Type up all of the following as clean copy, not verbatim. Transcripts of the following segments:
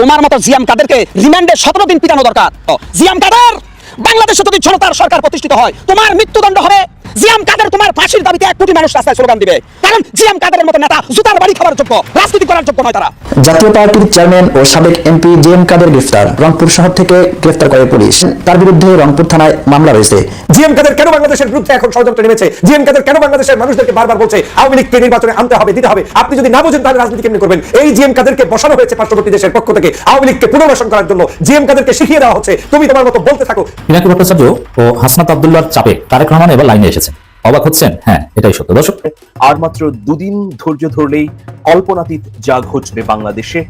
তোমার মতো জিয়াম কাদেরকে রিমান্ডে 17 দিন পিটানো দরকার। জিয়াম কাদের, বাংলাদেশে যদি জনতার সরকার প্রতিষ্ঠিত হয় তোমার মৃত্যুদণ্ড হবে। জিয়াম কাদের তোমার ফাঁসির দাবিতে 1 কোটি মানুষ রাস্তায় স্লোগান দিবে, কারণ জিয়াম কাদেরের মতো নেতা জুতার বাড়ি খাবার যোগ্য, রাজনীতি করার যোগ্য নয় তারা। জাতীয় পার্টির চেয়ারম্যান ও সাবেক এমপি জিএম কাদের গ্রেফতার। রংপুর শহর থেকে গ্রেফতার করে পুলিশ। তার বিরুদ্ধে রংপুর থানায় মামলা রয়েছে। জিএম কাদের কেন বাংলাদেশের বিরুদ্ধে এখন ষড়যন্ত্র নেমেছে? জিএম কাদের কেন বাংলাদেশের মানুষদেরকে বারবার বলছে আওয়ামী লীগকে নির্বাচনে আনতে হবে, দিতে হবে? আপনি যদি না বোঝেন তাহলে রাজনীতি কেমনি করবেন? এই জিএম কাদেরকে বসানো হয়েছে পার্শ্ববর্তী দেশের পক্ষ থেকে আওয়ামী লীগকে পুনর্বাসন করার জন্য। জিএম কাদেরকে শিখিয়ে দেওয়া হচ্ছে তুমি তোমার মতো বলতে থাকো। পিনাকি ভট্টাচার্য ও হাসনাত আব্দুল্লাহর চাপে তারেক রহমান এবার লাইনে এসেছেন। অবাক হচ্ছেন? হ্যাঁ, এটাই সত্য। দর্শক, আর মাত্র 2 দিন ধৈর্য ধরলেই কল্পনাতীত যা ঘটবে বাংলাদেশে,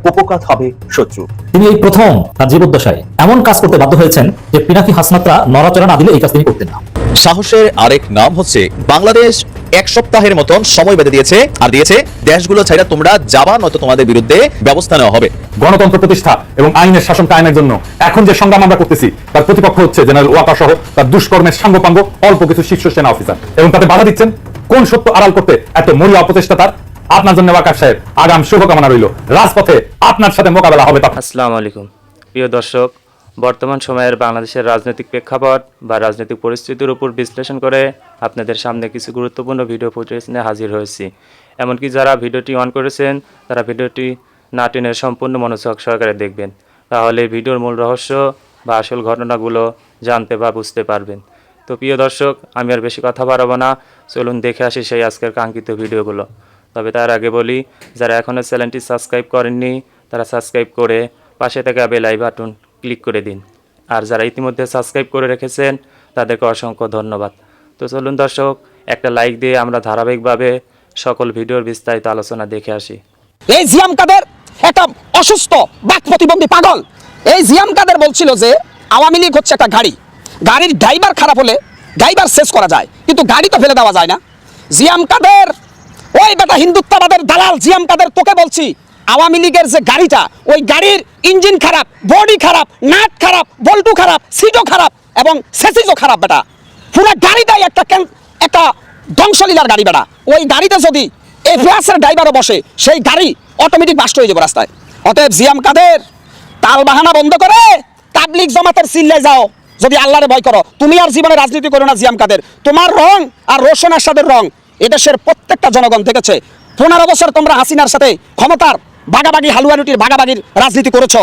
উপকাত হবে শত্রু। তিনি এই প্রথম তার জীবদ্দশায় এমন কাজ করতে বাধ্য হয়েছেন যে পিনাকি হাসনাতরা নড়াচড়া না দিলে এই কাজ তিনি করতেন না। সাহসের আরেক নাম হচ্ছে বাংলাদেশ 1 সপ্তাহের মতন সময় বেঁধে দিয়েছে, আর দিয়েছে দেশগুলো ছাইরা তোমরা যাবা, নয়তো তোমাদের বিরুদ্ধে ব্যবস্থা নেওয়া হবে। গণতন্ত্র প্রতিষ্ঠা এবং আইনের শাসন কায়েমের জন্য এখন যে সংগ্রাম আমরা করতেছি তার প্রতিপক্ষ হচ্ছে জেনারেল ওয়াকা সহ তার দুষ্কর্মের সাঙ্গপাঙ্গ অল্প কিছু শীর্ষ সেনা অফিসার, এবং তাতে বাধা দিচ্ছেন। কোন সত্য আড়াল করতে এত মরিয়া অপচেষ্টা তার? আপনার জন্য ওয়াকার সাহেব আগাম শুভকামনা রইল। রাজপথে আপনার সাথে মোকাবেলা হবে। আসসালামু আলাইকুম প্রিয় দর্শক, বর্তমান সময়ের বাংলাদেশের রাজনৈতিক প্রেক্ষাপট বা রাজনৈতিক পরিস্থিতির উপর বিশ্লেষণ করে আপনাদের সামনে কিছু গুরুত্বপূর্ণ ভিডিও ফুটেজ নিয়ে হাজির হয়েছি। এমনকি যারা ভিডিওটি অন করেছেন তারা ভিডিওটি না টেনে সম্পূর্ণ মনোযোগ সহকারে দেখবেন, তাহলে ভিডিওর মূল রহস্য বা আসল ঘটনাগুলো জানতে বা বুঝতে পারবেন। তো প্রিয় দর্শক, আমি আর বেশি কথা বাড়াবো না, চলুন দেখে আসি সেই আজকের কাঙ্ক্ষিত ভিডিওগুলো। তবে তার আগে বলি, যারা এখনও চ্যানেলটি সাবস্ক্রাইব করেননি তারা সাবস্ক্রাইব করে পাশে থাকা বেল আই বাটন ক্লিক করে দিন, আর যারা ইতিমধ্যে সাবস্ক্রাইব করে রেখেছেন তাদেরকে অসংখ্য ধন্যবাদ। তো চলুন দর্শক, একটা লাইক দিয়ে আমরা ধারাবাহিকভাবে সকল ভিডিওর বিস্তারিত আলোচনা দেখে আসি। এই জিয়াম কাদের একটা অসুস্থ বাক প্রতিবন্ধী পাগল। এই জিয়াম কাদের বলছিল যে আওয়ামী লীগ হচ্ছে একটা গাড়ি, গাড়ির ড্রাইভার খারাপ হলে ড্রাইভার শেষ করা যায়, কিন্তু গাড়ি তো ফেলে দেওয়া যায় না। জিয়াম কাদের, ওই বেটা হিন্দুত্ববাদের দালাল জিয়াম কাদের, তোকে বলছি আওয়ামী লীগের যে গাড়িটা, ওই গাড়ির ইঞ্জিন খারাপ, বডি খারাপ, নাট খারাপ, বল্টু খারাপ, সিটও খারাপ এবং সেসিসও খারাপ। বেটা পুরো গাড়িটাই একটা ধ্বংসলীলার গাড়ি। বেটা ওই গাড়িতে যদি এফএসের ড্রাইভারও বসে সেই গাড়ি অটোমেটিক বাস্ট হয়ে যাবে রাস্তায়। অতএব জিয়াম কাদের তাল বাহানা বন্ধ করে তাবলিগ জামাতের চিল্লায় যাও যদি আল্লাহরে ভয় করো। তুমি আর জীবনে রাজনীতি করো না জিয়াম কাদের। তোমার রং আর রোশন আরশাদের রং এদেশের প্রত্যেকটা জনগণ দেখেছে। 15 বছর তোমরা হাসিনার সাথে ক্ষমতার ভাগাভাগি, হালুয়া রুটির ভাগাভাগির রাজনীতি করেছো।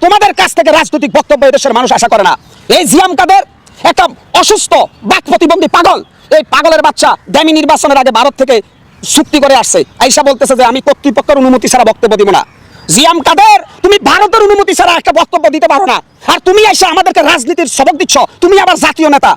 তোমাদের কাছ থেকে রাজনৈতিক বক্তব্য এদেশের মানুষ আশা করে না। এই জিয়াম কাদের একটা অসুস্থ বাক প্রতিবন্ধী পাগল। এই পাগলের বাচ্চা দামি নির্বাচনের আগে ভারত থেকে চুক্তি করে আসছে, আইসা বলতেছে যে আমি কর্তৃপক্ষের অনুমতি ছাড়া বক্তব্য দিব না। জিয়াম কাদের, তুমি ভারতের অনুমতি ছাড়া একটা বক্তব্য দিতে পারো না, আর তুমি আইসা আমাদেরকে রাজনীতির সবক দিচ্ছ। তুমি আবার জাতীয় নেতা।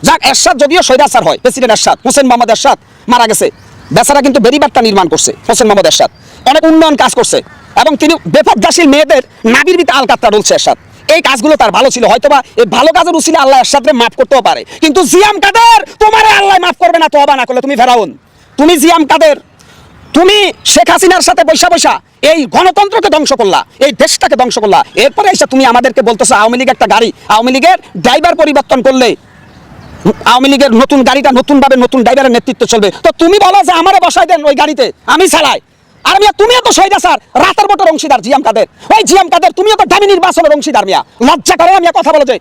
যাক, এরশাদ যদিও স্বৈরাচার হয়, প্রেসিডেন্ট এরশাদ, হোসেন মোহাম্মদ এরশাদ মারা গেছে, বেচারা কিন্তু বেরিবারটা নির্মাণ করছে। হোসেন মোহাম্মদ এরশাদ অনেক উন্নয়ন কাজ করছে এবং তিনি বেপরদাশীল মেয়েদের নাবির ভিতরে আলকাতরা ডলছে এরশাদ। এই কাজগুলো তার ভালো ছিল, হয়তোবা এই ভালো কাজের উসিলে আল্লাহ এরশাদরে মাফ করতেও পারে, কিন্তু জিয়াম কাদের তোমারে আল্লাহ মাফ করবে না, তওবা না করলে তুমি ফেরাউন। তুমি জিয়াম কাদের, তুমি শেখ হাসিনার সাথে বৈশা বৈশা এই গণতন্ত্রকে ধ্বংস করলা, এই দেশটাকে ধ্বংস করলা। এরপরে এসে তুমি আমাদেরকে বলতেছো আওয়ামী লীগ একটা গাড়ি, আওয়ামী লীগের ড্রাইভার পরিবর্তন করলে আওয়ামী লীগের নতুন গাড়িটা নতুনভাবে নতুন ড্রাইভারের নেতৃত্ব চলবে। তো তুমি বলো যে আমারে বসাই দেন ওই গাড়িতে, আমি চালাই। আর মিয়া তুমিও তো শহীদ স্যার রাতের ভোটের অংশীদার জিয়াম কাদের। ওই জিয়াম কাদের তুমিও তো দামি নির্বাচনের অংশীদার। মিয়া লজ্জা করে না মিয়া কথা বলো যে?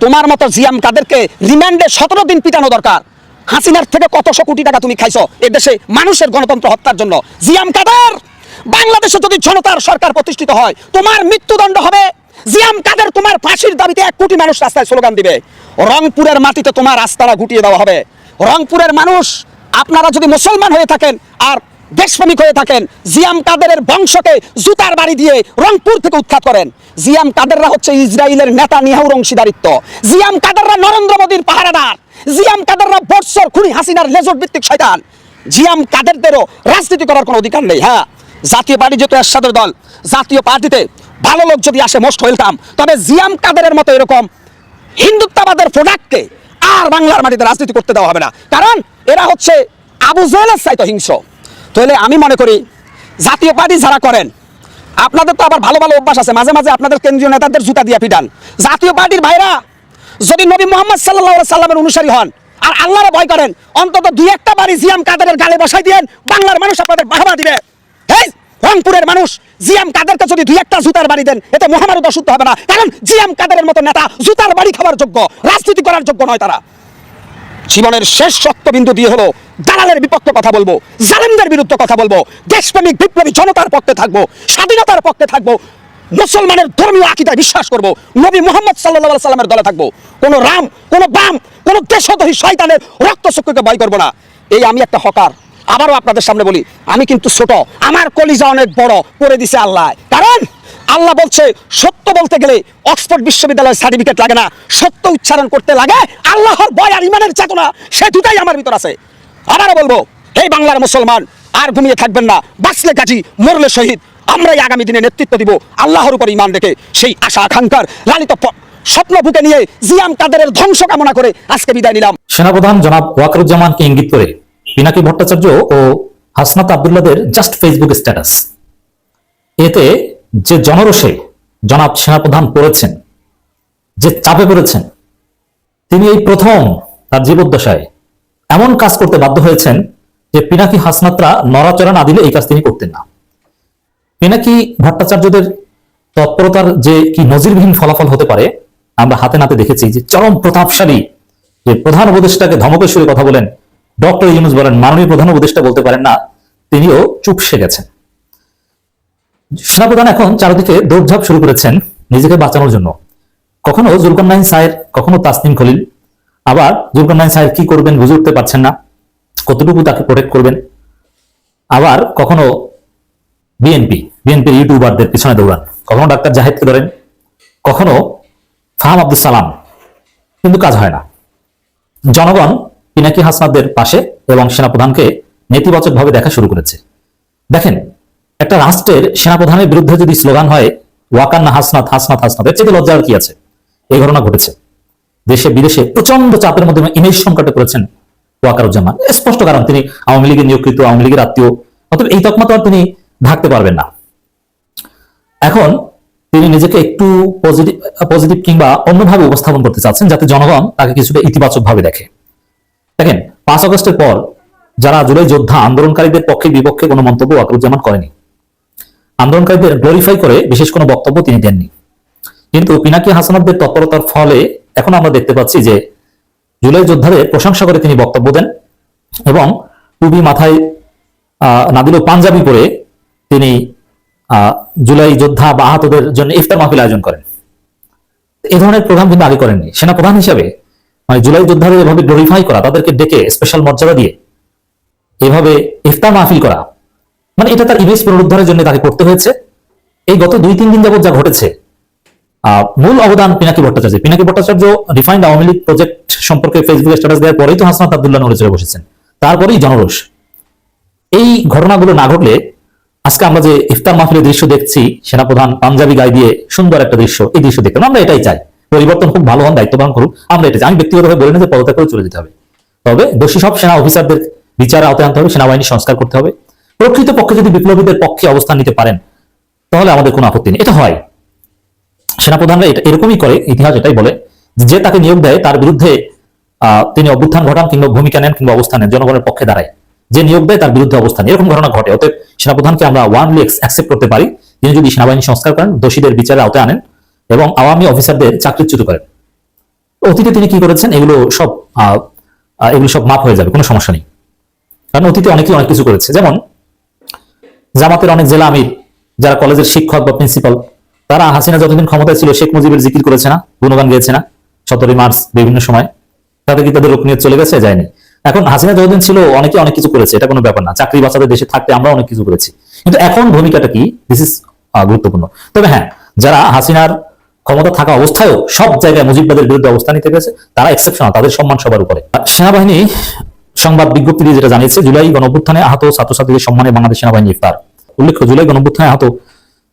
তোমার মতো জিয়াম কাদেরকে রিমান্ডে 17 দিন পিটানো দরকার। হাসিনার থেকে কতশো কোটি টাকা তুমি খাইছো এই দেশে মানুষের গণতন্ত্র হত্যার জন্য। জিয়াম কাদের, বাংলাদেশে যদি জনতার সরকার প্রতিষ্ঠিত হয় তোমার মৃত্যুদণ্ড হবে। জিয়াম কাদের তোমার ফাঁসির দাবিতে 1 কোটি মানুষ রাস্তায় স্লোগান দিবে। রংপুরের মাটিতে তোমার রাস্তাটা গুটিয়ে দেওয়া হবে। রংপুরের মানুষ, আপনারা যদি মুসলমান হয়ে থাকেন আর দেশপ্রেমিক হয়ে থাকেন, জিয়াম কাদেরের বংশকে জুতার বাড়ি দিয়ে রংপুর থেকে উৎখাত করেন। জিয়াম কাদেররা হচ্ছে ইসরায়েলের নেতানিয়াহুর অংশীদারিত্ব। জিয়াম কাদেররা নরেন্দ্র মোদীর পাহারাদার। জিয়াম কাদেররা বৎসর খুনি হাসিনার লেজর ভিত্তিক শয়তান। জিয়াম কাদেরদেরও রাজনীতি করার কোনো অধিকার নেই। হ্যাঁ, জাতীয় পার্টি যেহেতু এরশাদের দল, জাতীয় পার্টিতে ভালো লোক যদি আসে মোস্ট ওয়েলকাম, তবে জিয়াম কাদেরের মতো এরকম হিন্দুত্ববাদের প্রোডাক্টকে আর বাংলার মাটিতে রাজনীতি করতে দেওয়া হবে না, কারণ এরা হচ্ছে আবু জেহেলের চাইতে হিংস্র। তাহলে আমি মনে করি জাতীয় পার্টি যারা করেন, আপনাদের তো আবার ভালো ভালো অভ্যাস আছে, মাঝে মাঝে আপনাদের কেন্দ্রীয় নেতাদের জুতা দিয়ে পিটান। জাতীয় পার্টির ভাইরা যদি নবী মুহাম্মদ সাল্লাল্লাহু আলাইহি সাল্লামের অনুসারী হন আর আল্লাহরে ভয় করেন, অন্তত 2-1টা বাড়ি জিয়াম কাদেরের গালে বসাই দিয়েন, বাংলার মানুষ আপনাদের বাহবা দিবে। রংপুরের মানুষ জিএম কাদেরকে যদি দুই একটা জুতার বাড়ি দেন এতে মহামারী অশুদ্ধ হবে না, কারণ জিএম কাদেরের মতো নেতা জুতার বাড়ি খাবার যোগ্য, রাজনীতি করার যোগ্য নয় তারা। জীবনের শেষ রক্তবিন্দু দিয়ে হলো দালালের বিপক্ষে কথা বলবো, জালেমদের বিরুদ্ধে কথা বলবো, দেশপ্রেমিক বিপ্লবী জনতার পক্ষে থাকবো, স্বাধীনতার পক্ষে থাকবো, মুসলমানের ধর্মীয় আকীদায় বিশ্বাস করব, নবী মুহাম্মদ সাল্লাল্লাহু আলাইহি সাল্লামের দলে থাকবো, কোনো রাম, কোনো বাম, কোনো দেশদ্রোহী শয়তানের রক্তচক্ষুকে ভয় করব না। এই আমি একটা হকার। আবারও আপনাদের সামনে বলি, আমি কিন্তু ছোট, আমার কলিজা অনেক বড় করে দিছে আল্লাহ। কারণ আল্লাহ বলছে সত্য বলতে গেলে অক্সফোর্ড বিশ্ববিদ্যালয়ের সার্টিফিকেট লাগে না, সত্য উচ্চারণ করতে লাগে আল্লাহর ভয় আর ইমানের চেতনা, সে দুটাই আমার ভিতর আছে। আবারও বলবো, এই বাংলার মুসলমান আর ঘুমিয়ে থাকবেন না, বাঁচলে গাজী, মরলে শহীদ। আমরাই আগামী দিনে নেতৃত্ব দিব আল্লাহর উপর ঈমান রেখে। সেই আশা আকাঙ্ক্ষার লালিত স্বপ্ন বুকে নিয়ে জিয়াম কাদেরের ধ্বংস কামনা করে আজকে বিদায় নিলাম। সেনাপ্রধান জনাব ওয়াকারুজ্জামানকে ইঙ্গিত করে পিনাকি ভট্টাচার্য ও হাসনাত আব্দুল্লাহদের জাস্ট ফেসবুক স্ট্যাটাস, এতে যে জনরোষে জনাব সেনাপ্রধান পড়েছেন, যে চাপে পড়েছেন, তিনি এই প্রথম তার জীবদ্দশায় এমন কাজ করতে বাধ্য হয়েছেন যে পিনাকি হাসনাতরা নড়াচড়া না দিলে এই কাজ তিনি করতেন না। পিনাকি ভট্টাচার্যদের তৎপরতার যে কি নজিরবিহীন ফলাফল হতে পারে আমরা হাতে নাতে দেখেছি। যে চরম প্রতাপশালী যে প্রধান উপদেষ্টাকে ধমকের সুরে কথা বলেন, ডক্টর ইউনূস বলেন, মাননীয় প্রধান উপদেষ্টা বলতে পারেন না, তিনিও চুপসে গেছেন। সেনাপ্রধান এখন চারদিকে দৌড়ঝাঁপ শুরু করেছেন নিজেকে বাঁচানোর জন্য। কখনো জুলকারনাইন সাহেব, কখনো তাসনিম খলিল, আবার জুলকারনাইন সাহেব কি করবেন বুঝে উঠতে পারছেন না, কতটুকু তাকে প্রোটেক্ট করবেন। আবার কখনো বিএনপির ইউটিউবারদের পিছনে দৌড়ান, কখনো ডাক্তার জাহেদকে ধরেন, কখনো ফাহাম আব্দুল সালাম, কিন্তু কাজ হয় না। জনগণ পিনাকি হাসনাতদের পাশে এবং সেনাপ্রধানকে নেতিবাচকভাবে দেখা শুরু করেছে। দেখেন, একটা রাষ্ট্রের সেনাপ্রধানের বিরুদ্ধে যদি স্লোগান হয় ওয়াকার না হাসনাত, হাসনাত হাসনাত, এর চেয়ে লজ্জার কি আছে? এই ঘটনা ঘটেছে। দেশে বিদেশে প্রচন্ড চাপের মধ্যে ইমেজ সংকটে পড়েছেন ওয়াকারুজ্জামান। স্পষ্ট কারণ, তিনি আওয়ামী লীগের নিয়োগকৃত, আওয়ামী লীগের আত্মীয়, অতএব এই তকমা তো আর তিনি ঢাকতে পারবেন না। এখন তিনি নিজেকে একটু পজিটিভ কিংবা অন্যভাবে উপস্থাপন করতে চাচ্ছেন, যাতে জনগণ তাকে কিছুটা ইতিবাচক ভাবে দেখে। দেখেন, 5 আগস্টের পর যারা জুলাই যোদ্ধা আন্দোলনকারীদের পক্ষে বিপক্ষে কোনো মন্তব্য ওয়াকারুজ্জামান করেনি, আন্দোলনকারীদের গ্লোরিফাই করে বিশেষ কোনো বক্তব্য তিনি দেননি। কিন্তু পিনাকি হাসনাতদের তৎপরতার ফলে এখন আমরা দেখতে পাচ্ছি যে জুলাই যোদ্ধাদের প্রশংসা করে তিনি বক্তব্য দেন এবং টুপি মাথায় না দিলেও পাঞ্জাবি পরে তিনি জুলাই যোদ্ধা বা আহতদের জন্য ইফতার মাহফিল আয়োজন করেন। এই ধরনের প্রোগ্রাম কিন্তু আগে করেননি। সেনাপ্রধান হিসাবে মানে জুলাই যোদ্ধাদের এভাবে গ্লোরিফাই করা, তাদেরকে ডেকে স্পেশাল মর্যাদা দিয়ে এভাবে ইফতার মাহফিল করা, মানে এটা তার ইমেজ পুনরুদ্ধারের জন্য তাকে করতে হয়েছে। এই গত 2-3 দিন যাবত যা ঘটেছে, মূল অবদান পিনাকি ভট্টাচার্য। পিনাকি ভট্টাচার্য রিফাইন্ড আওয়ামী লীগ প্রজেক্ট সম্পর্কে ফেসবুকে স্ট্যাটাস দেওয়ার পরেই তো হাসনাত আব্দুল্লাহ নড়ে চড়ে বসেছেন, তারপরেই জনরোষ। এই ঘটনাগুলো না ঘটলে আজকে আমরা যে ইফতার মাহফিলের দৃশ্য দেখছি, সেনাপ্রধান পাঞ্জাবি গায়ে দিয়ে সুন্দর একটা দৃশ্য, এই দৃশ্য দেখলাম। আমরা এটাই চাই, পরিবর্তন খুব ভালো হন, দায়িত্ব পালন করুক, আমরা এটা চাই। আমি ব্যক্তিগতভাবে বলি না যে পদত্যাগ করে চলে যেতে হবে, তবে দোষী সব সেনা অফিসারদের বিচার আওতায় আনতে হবে, সেনাবাহিনী সংস্কার করতে হবে। প্রকৃত পক্ষে যদি বিপ্লবীদের পক্ষে অবস্থান নিতে পারেন তাহলে আমাদের কোনো আপত্তি নেই। এটা হয়, সেনাপ্রধানরা এটা এরকমই করে, ইতিহাস এটাই বলে যে তাকে নিয়োগ দেয় তার বিরুদ্ধে তিনি অভ্যুত্থান ঘটান কিংবা ভূমিকা নেন কিংবা অবস্থান নেন, জনগণের পক্ষে দাঁড়ায়। যে নিয়োগ দেয় তার বিরুদ্ধে অবস্থান, এরকম ঘটনা ঘটে। অতএব সেনাপ্রধানকে আমরা ওয়ানলি অ্যাকসেপ্ট করতে পারি তিনি যদি সেনাবাহিনী সংস্কার করেন, দোষীদের বিচারে আওতায় আনেন এবং আওয়ামী অফিসারদের চাকরিচ্যুত করেন। অতীতে তিনি কি করেছেন এগুলো সব মাফ হয়ে যাবে, কোনো সমস্যা নেই। কারণ অতীতে অনেকেই অনেক কিছু করেছে। যেমন জামাতের অনেক জেলা আমির, যারা কলেজের শিক্ষক বা প্রিন্সিপাল, তারা হাসিনা যতদিন ক্ষমতায় ছিল শেখ মুজিবের জিকির করেছে না, গুণগান গেয়েছে না 17 মার্চ বিভিন্ন সময়, তাতে কি তাদের রোগ নিয়ে চলে গেছে? যায়নি। এখন হাসিনা যতদিন ছিল অনেকে অনেক কিছু করেছে, এটা কোনো ব্যাপার না। চাকরি বাঁচাতে দেশে থাকতে আমরা অনেক কিছু করেছি, কিন্তু এখন ভূমিকাটা কি, দিস ইজ গুরুত্বপূর্ণ। তবে হ্যাঁ, যারা হাসিনার ক্ষমতা থাকা অবস্থায়ও সব জায়গায় মুজিববাদের বিরুদ্ধে অবস্থান নিতে পেরেছে তারা এক্সেপশনাল, তাদের সম্মান সবার উপরে। সেনাবাহিনী সংবাদ বিজ্ঞপ্তি দিয়ে যেটা জানিয়েছে, জুলাই গণঅভ্যুত্থানে আহত ছাত্রছাত্রীদের সম্মানে বাংলাদেশ সেনাবাহিনী ইফতার। উল্লেখ্য, জুলাই গণঅভ্যুত্থানে আহত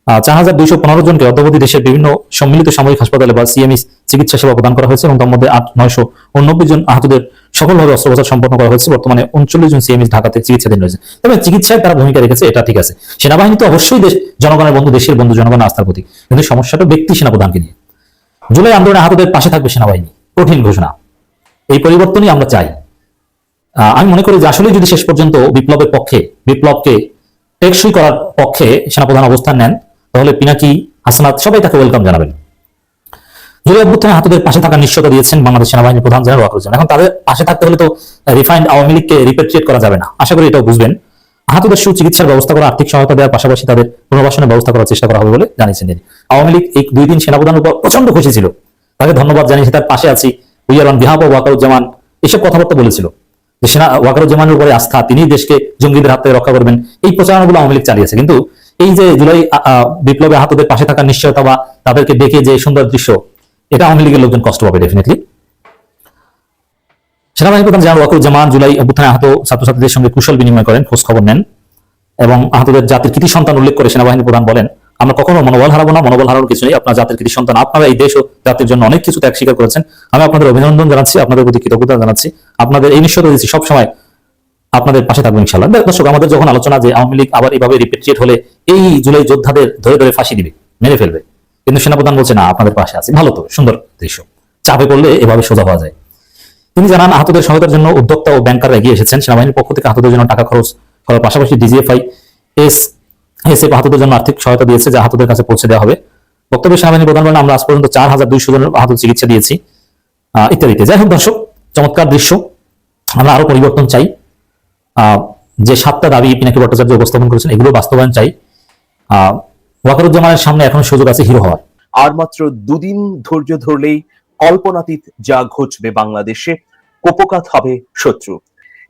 4215 জনকে অদ্যাবধি দেশের বিভিন্ন সম্মিলিত সামরিক হাসপাতালে বা সিএমই চিকিৎসা সেবা প্রদান করা হয়েছে এবং তার মধ্যে 989 জন আহতদের সফলভাবে অস্ত্রোপচার সম্পন্ন করা হয়েছে। বর্তমানে 39 জন সিএমই ঢাকাতে চিকিৎসাধীন রয়েছে। তবে চিকিৎসায় তারা ভূমিকা রেখেছে, এটা ঠিক আছে। সেনাবাহিনী তো অবশ্যই জনগণের বন্ধু, দেশের বন্ধু, জনগণের আস্থার প্রতীক, কিন্তু সমস্যাটা ব্যক্তি সেনাপ্রধানকে নিয়ে। জুলাই আন্দোলনে আহতদের পাশে থাকবে সেনাবাহিনী, কঠিন ঘোষণা। এই পরিবর্তনই আমরা চাই। আমি মনে করি যে আসলে যদি শেষ পর্যন্ত বিপ্লবের পক্ষে, বিপ্লবকে টেকসই করার পক্ষে সেনাপ্রধান অবস্থান নেন, তাহলে পিনাকি হাসনাত সবাই তাকে ওয়েলকাম জানাবেন। জুলাই অভ্যুত্থানে আহতদের পাশে থাকার নিশ্চয়তা দিয়েছেন বাংলাদেশ সেনাবাহিনীর প্রধান জেনারেল ওয়াকারুজ্জামান। এখন তাদের পাশে থাকতে হলে তো রিফাইন্ড আওয়ামী লীগকে রিপেট্রিয়েট করা যাবে না, আশা করি এটাও বুঝবেন। আহতদের সুচিকিৎসার ব্যবস্থা করা, আর্থিক সহায়তা দেওয়ার পাশাপাশি তাদের পুনর্বাসনের ব্যবস্থা করার চেষ্টা করা হবে বলে জানিয়েছেন তিনি। আওয়ামী লীগ এই 2 দিন সেনাপ্রধানের উপর প্রচন্ড খুশি ছিল, তাকে ধন্যবাদ জানিয়েছে, তার পাশে আছি, we are on behalf of Wakeruzzaman, এসব কথাবার্তা বলেছিল যে সেনা ওয়াকারুজ্জামানের উপরে আস্থা, তিনি দেশকে জঙ্গিদের হাত থেকে রক্ষা করবেন, এই প্রচারণাগুলো আওয়ামী লীগ চালিয়েছে। কিন্তু এই যে জুলাই বিপ্লবে আহতদের পাশে থাকার নিশ্চয়তা বা তাদেরকে ডেকে যে সুন্দর দৃশ্য, এটা আওয়ামী লীগের লোকজন কষ্ট পাবে ডেফিনেটলি। সেনাবাহিনী প্রধান জেনারেল ওয়াকারুজ্জামান জুলাই অভ্যুত্থানে আহত ছাত্রছাত্রীদের সঙ্গে কুশল বিনিময় করেন, খোঁজ খবর নেন এবং আহতদের জাতির কৃতি সন্তান উল্লেখ করে সেনাবাহিনী প্রধান বলেন, আমরা কখনো মনোবল হারাবো না, মনোবল হারানোর কিছু নেই, আপনার জাতির কৃতি সন্তান, আপনারা এই দেশ ও জাতির জন্য অনেক কিছু ত্যাগ স্বীকার করেছেন, আমি আপনাদের অভিনন্দন জানাচ্ছি, আপনাদের প্রতি কৃতজ্ঞতা জানাচ্ছি, আপনাদের এই নিশ্চয়তা দিচ্ছি সবসময় আপনাদের পাশে থাকবেন ইনশাআল্লাহ। দর্শক, আমাদের যখন আলোচনা যে আওয়ামী লীগ আবার এইভাবে রিপেট্রিয়েট হলে এই জুলাই যোদ্ধাদের ধরে ধরে ফাঁসি দিবে, মেরে ফেলবে, কিন্তু সেনাপ্রধান বলছে না, আপনাদের পাশে আছে। ভালো তো, সুন্দর দৃশ্য, চাপে পড়লে এভাবে সোজা হওয়া যায়। তিনি জানান, আহতদের সহায়তার জন্য উদ্যোক্তা ও ব্যাংকাররা এগিয়ে এসেছেন। সেনাবাহিনীর পক্ষ থেকে আহতদের জন্য টাকা খরচ করার পাশাপাশি ডিজিএফআই এসএফ আহতদের জন্য আর্থিক সহায়তা দিয়েছে, যা আহতদের কাছে পৌঁছে দেওয়া হবে। বক্তব্যে সেনাবাহিনী প্রধান বলেন, আমরা আজ পর্যন্ত 4200 জনের আহত চিকিৎসা দিয়েছি, ইত্যাদিতে। যাই হোক দর্শক, চমৎকার দৃশ্য। আমরা আরো পরিবর্তন চাই। যে 7টা দাবি পিনাকি ভট্টাচার্য উপস্থাপন করেছেন, এগুলো বাস্তবায়ন চাই। ওয়াকারুজ্জামানের সামনে এখন সুযোগ আছে হিরো হওয়ার। আর মাত্র 2 দিন ধৈর্য ধরলেই কল্পনাতীত যা ঘটবে বাংলাদেশে, কুপোকাত হবে শত্রু।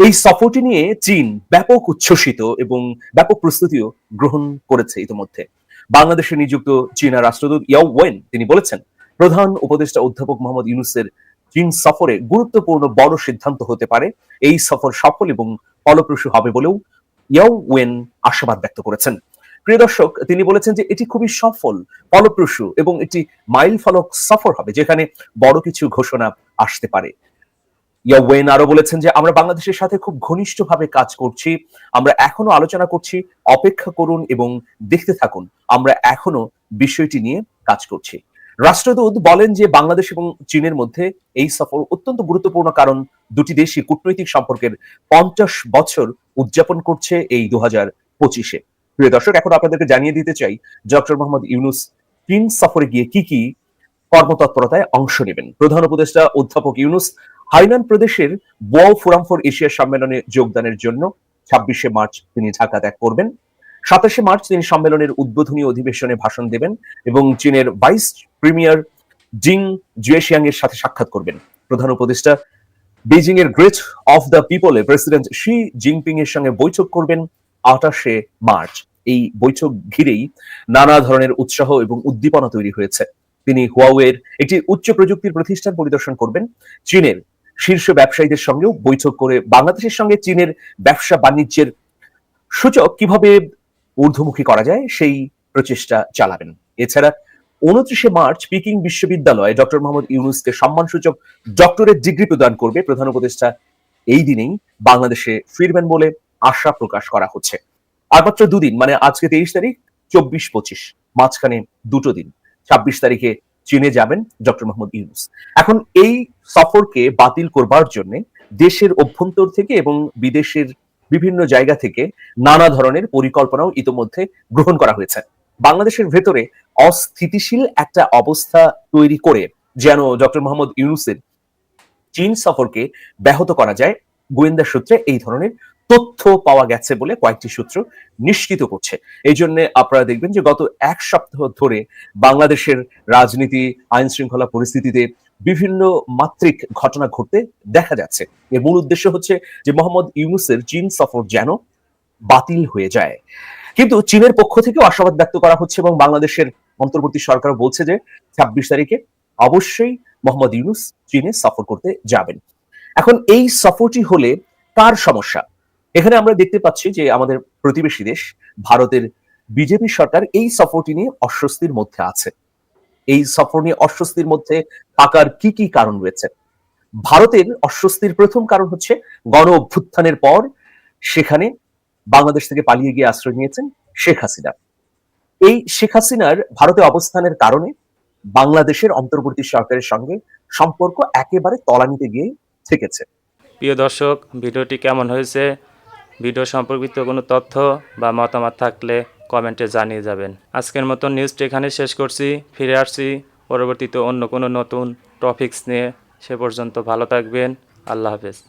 এই সফরটি নিয়ে চীন ব্যাপক উচ্ছ্বসিত এবং ব্যাপক প্রস্তুতিও গ্রহণ করেছে ইতিমধ্যে। বাংলাদেশে নিযুক্ত চীনা রাষ্ট্রদূত ইয়াও ওয়েন তিনি বলেছেন, প্রধান উপদেষ্টা অধ্যাপক মোহাম্মদ ইউনূসের চীন সফরে গুরুত্বপূর্ণ বড় সিদ্ধান্ত হতে পারে। এই সফর সফল এবং ফলপ্রসূ হবে বলেও ইয়াও ওয়েন আশাবাদ ব্যক্ত করেছেন। প্রিয় দর্শক, তিনি বলেছেন যে এটি খুবই সফল, ফলপ্রসূ এবং একটি মাইল ফলক সফর হবে, যেখানে বড় কিছু ঘোষণা আসতে পারে। ইয়া ওয়েন আরো বলেছেন যে আমরা বাংলাদেশের সাথে খুব ঘনিষ্ঠভাবে কাজ করছি, আমরা এখনো আলোচনা করছি, অপেক্ষা করুন এবং দেখতে থাকুন, আমরা এখনো বিষয়টি নিয়ে কাজ করছি। রাষ্ট্রদূত বলেন যে বাংলাদেশ এবং চীনের মধ্যে এই সফর অত্যন্ত গুরুত্বপূর্ণ, কারণ দুটি দেশই কূটনৈতিক সম্পর্কের 50 বছর উদযাপন করছে এই 2025-এ। প্রিয় দর্শক, এখন আপনাদেরকে জানিয়ে দিতে চাই ডক্টর মোহাম্মদ ইউনূস চীন সফরে গিয়ে কি কি কর্মতৎপরতায় অংশ নেবেন। প্রধান উপদেষ্টা অধ্যাপক ইউনূস হাইনান প্রদেশের বোয়াও ফোরাম ফর এশিয়া সম্মেলনে যোগদানের জন্য 26শে মার্চ তিনি ঢাকা ত্যাগ করবেন। 27শে মার্চ তিনি সম্মেলনের উদ্বোধনী অধিবেশনে ভাষণ দেবেন এবং চীনের ভাইস প্রিমিয়ার জিং জুয়েশিয়াং এর সাথে সাক্ষাৎ করবেন। প্রধান উপদেষ্টা বেজিং এর গ্রেট অফ দ্য পিপলে প্রেসিডেন্ট শি জিনপিং এর সঙ্গে বৈঠক করবেন 28শে মার্চ। এই বৈঠক ঘিরেই নানা ধরনের উৎসাহ এবং উদ্দীপনা তৈরি হয়েছে। তিনি হুয়াওয়ের একটি উচ্চ প্রযুক্তির প্রতিষ্ঠান পরিদর্শন করবেন। চীনের শীর্ষ ব্যবসায়ীদের সঙ্গেও বৈঠক করে বাংলাদেশের সঙ্গে চীনের ব্যবসা বাণিজ্যের সূচক কিভাবে ঊর্ধ্বমুখী করা যায় সেই প্রচেষ্টা চালাবেন। এছাড়া 29শে মার্চ পিকিং বিশ্ববিদ্যালয়ে ডক্টর মোহাম্মদ ইউনূসকে সম্মানসূচক ডক্টরেট ডিগ্রি প্রদান করবে প্রধান উপদেষ্টা। এই দিনেই বাংলাদেশে ফিরবেন বলে আশা প্রকাশ করা হচ্ছে। আর মাত্র 2 দিন, মানে আজকে 23 তারিখ, 24-25, মাঝখানে 2 দিন, 26 তারিখে চীনে যাবেন ডক্টর মোহাম্মদ ইউনূস। এখন এই সফরকে বাতিল করবার জন্য দেশের অভ্যন্তর থেকে এবং বিদেশের বিভিন্ন জায়গা থেকে নানা ধরনের পরিকল্পনাও ইতোমধ্যে গ্রহণ করা হয়েছে। বাংলাদেশের ভেতরে অস্থিতিশীল একটা অবস্থা তৈরি করে যেন ডক্টর মোহাম্মদ ইউনূসের চীন সফরকে ব্যাহত করা যায়, গোয়েন্দা সূত্রে এই ধরনের তথ্য পাওয়া গেছে বলে কয়েকটি সূত্র নিশ্চিত করছে। এই জন্য আপনারা দেখবেন যে গত 1 সপ্তাহ ধরে বাংলাদেশের রাজনীতি, আইন শৃঙ্খলা পরিস্থিতিতে বিভিন্ন মাত্রিক ঘটনা ঘটতে দেখা যাচ্ছে। এর মূল উদ্দেশ্য হচ্ছে যে মোহাম্মদ ইউনূসের চীন সফর যেন বাতিল হয়ে যায়। কিন্তু চীনের পক্ষ থেকেও আশাবাদ ব্যক্ত করা হচ্ছে এবং বাংলাদেশের অন্তর্বর্তী সরকার বলছে যে 26 তারিখে অবশ্যই মোহাম্মদ ইউনূস চীনে সফর করতে যাবেন। এখন এই সফরটি হলে কার সমস্যা? এখানে আমরা দেখতে পাচ্ছি যে আমাদের প্রতিবেশী দেশ ভারতের বিজেপি সরকার এই সফরটি নিয়ে অস্বস্তির মধ্যে আছে। এই সফর নিয়ে অস্বস্তির মধ্যে থাকার কি কি কারণ রয়েছে? ভারতের অস্বস্তির প্রথম কারণ হচ্ছে গণ অভ্যুত্থানের পর সেখানে বাংলাদেশ থেকে পালিয়ে গিয়ে আশ্রয় নিয়েছেন শেখ হাসিনা। এই শেখ হাসিনার ভারতে অবস্থানের কারণে বাংলাদেশের অন্তর্বর্তী সরকারের সঙ্গে সম্পর্ক একেবারে তলানিতে গিয়ে থেকেছে। প্রিয় দর্শক, ভিডিওটি কেমন হয়েছে ভিডিও সম্পর্কিত কোনো তথ্য বা মতামত থাকলে কমেন্টে জানিয়ে যাবেন। আজকের মতো নিউজটি এখানে শেষ করছি। ফিরে আসছি পরবর্তীতে অন্য কোনো নতুন টপিকস নিয়ে। সে পর্যন্ত ভালো থাকবেন। আল্লাহ হাফেজ।